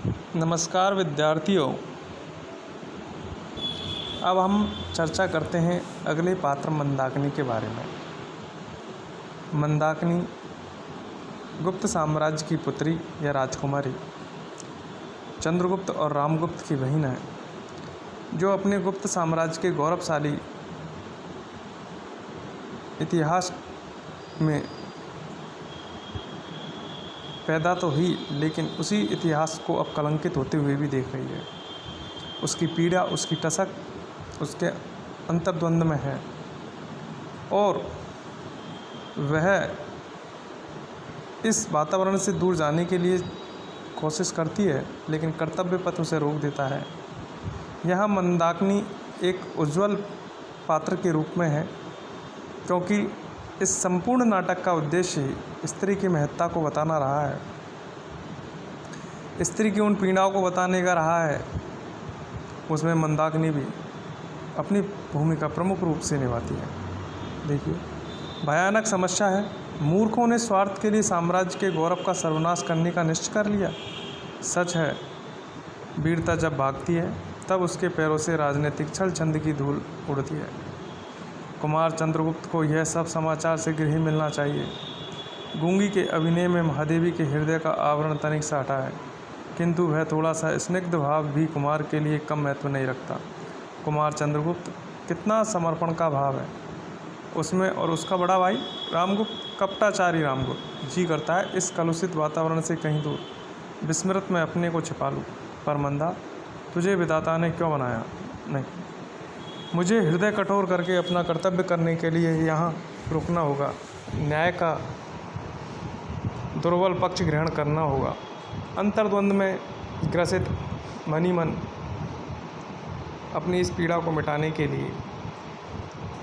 नमस्कार विद्यार्थियों। अब हम चर्चा करते हैं अगले पात्र मंदाकिनी के बारे में। मंदाकिनी गुप्त साम्राज्य की पुत्री या राजकुमारी चंद्रगुप्त और रामगुप्त की बहन है, जो अपने गुप्त साम्राज्य के गौरवशाली इतिहास में पैदा तो हुई, लेकिन उसी इतिहास को अब कलंकित होते हुए भी देख रही है। उसकी पीड़ा, उसकी टसक उसके अंतर्द्वंद में है और वह इस वातावरण से दूर जाने के लिए कोशिश करती है, लेकिन कर्तव्य पथ उसे रोक देता है। यहाँ मंदाकिनी एक उज्ज्वल पात्र के रूप में है, क्योंकि इस संपूर्ण नाटक का उद्देश्य ही स्त्री की महत्ता को बताना रहा है, स्त्री की उन पीड़ाओं को बताने का रहा है। उसमें मंदाकिनी भी अपनी भूमिका प्रमुख रूप से निभाती है। देखिए, भयानक समस्या है। मूर्खों ने स्वार्थ के लिए साम्राज्य के गौरव का सर्वनाश करने का निश्चय कर लिया। सच है, वीरता जब भागती है तब उसके पैरों से राजनीतिक छल छंद की धूल उड़ती है। कुमार चंद्रगुप्त को यह सब समाचार शीघ्र ही मिलना चाहिए। गूंगी के अभिनय में महादेवी के हृदय का आवरण तनिक सा हटा है, किंतु वह थोड़ा सा स्निग्ध भाव भी कुमार के लिए कम महत्व नहीं रखता। कुमार चंद्रगुप्त कितना समर्पण का भाव है उसमें, और उसका बड़ा भाई रामगुप्त, कपटाचारी रामगुप्त, जी करता है इस कलुषित वातावरण से कहीं दूर विस्मृत में अपने को छिपा लूँ। पर मंदा, तुझे विधाता ने क्यों बनाया? नहीं, मुझे हृदय कठोर करके अपना कर्तव्य करने के लिए यहाँ रुकना होगा। न्याय का दुर्बल पक्ष ग्रहण करना होगा। अंतर्द्वंद में ग्रसित मन अपनी इस पीड़ा को मिटाने के लिए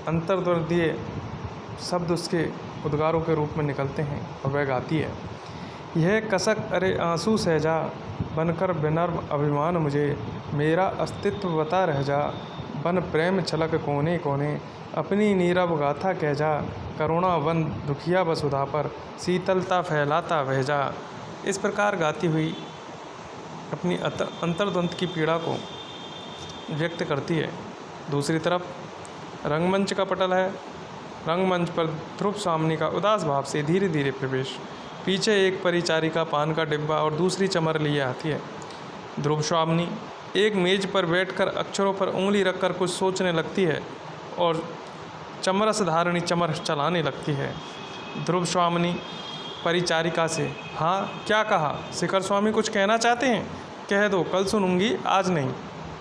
अंतर्द्वंदीय शब्द उसके उद्गारों के रूप में निकलते हैं और वह गाती है। यह कसक अरे आंसू सहजा, बनकर विनम्र अभिमान मुझे, मेरा अस्तित्व बता रह जा, बन प्रेम छलक कोने कोने, अपनी नीरव गाथा कह जा, करुणा वन दुखिया वसुधा पर, शीतलता फैलाता बह जा। इस प्रकार गाती हुई अपनी अंतर्द्वंद की पीड़ा को व्यक्त करती है। दूसरी तरफ रंगमंच का पटल है। रंगमंच पर ध्रुव स्वामिनी का उदास भाव से धीरे धीरे प्रवेश। पीछे एक परिचारिका पान का डिब्बा और दूसरी चमर लिए आती है। ध्रुव स्वामिनी एक मेज पर बैठकर अक्षरों पर उंगली रखकर कुछ सोचने लगती है और चमरस धारणी चमर चलाने लगती है। ध्रुव स्वामिनी परिचारिका से, हाँ क्या कहा? शिखर स्वामी कुछ कहना चाहते हैं? कह दो, कल सुनूंगी, आज नहीं।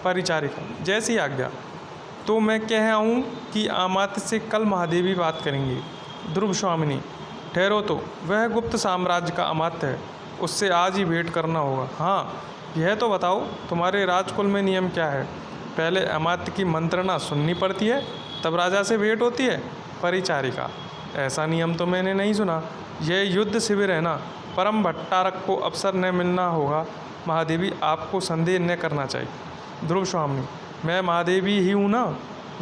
परिचारिका, जैसी आज्ञा। तो मैं कह आऊँ कि अमात्य से कल महादेवी बात करेंगी। ध्रुव स्वामिनी, ठहरो तो, वह गुप्त साम्राज्य का अमात्य है, उससे आज ही भेंट करना होगा। हाँ, यह तो बताओ, तुम्हारे राजकुल में नियम क्या है? पहले अमात्य की मंत्रणा सुननी पड़ती है, तब राजा से भेंट होती है? परिचारिका, ऐसा नियम तो मैंने नहीं सुना। यह युद्ध शिविर है ना, परम भट्टारक को अवसर न मिलना होगा। महादेवी, आपको संदेह न करना चाहिए। ध्रुव स्वामिनी, मैं महादेवी ही हूँ ना।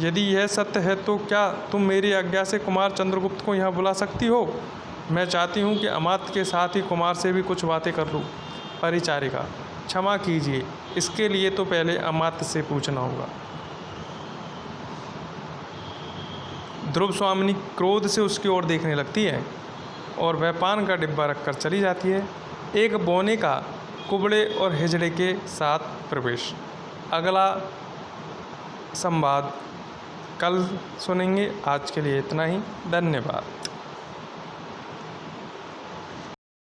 यदि यह सत्य है तो क्या तुम मेरी आज्ञा से कुमार चंद्रगुप्त को यहाँ बुला सकती हो? मैं चाहती हूँ कि अमात्य के साथ ही कुमार से भी कुछ बातें कर लूँ। परिचारिका, क्षमा कीजिए, इसके लिए तो पहले अमात्य से पूछना होगा। ध्रुव स्वामिनी क्रोध से उसकी ओर देखने लगती है और वह पान का डिब्बा रखकर चली जाती है। एक बौने का कुबड़े और हिजड़े के साथ प्रवेश। अगला संवाद कल सुनेंगे। आज के लिए इतना ही। धन्यवाद।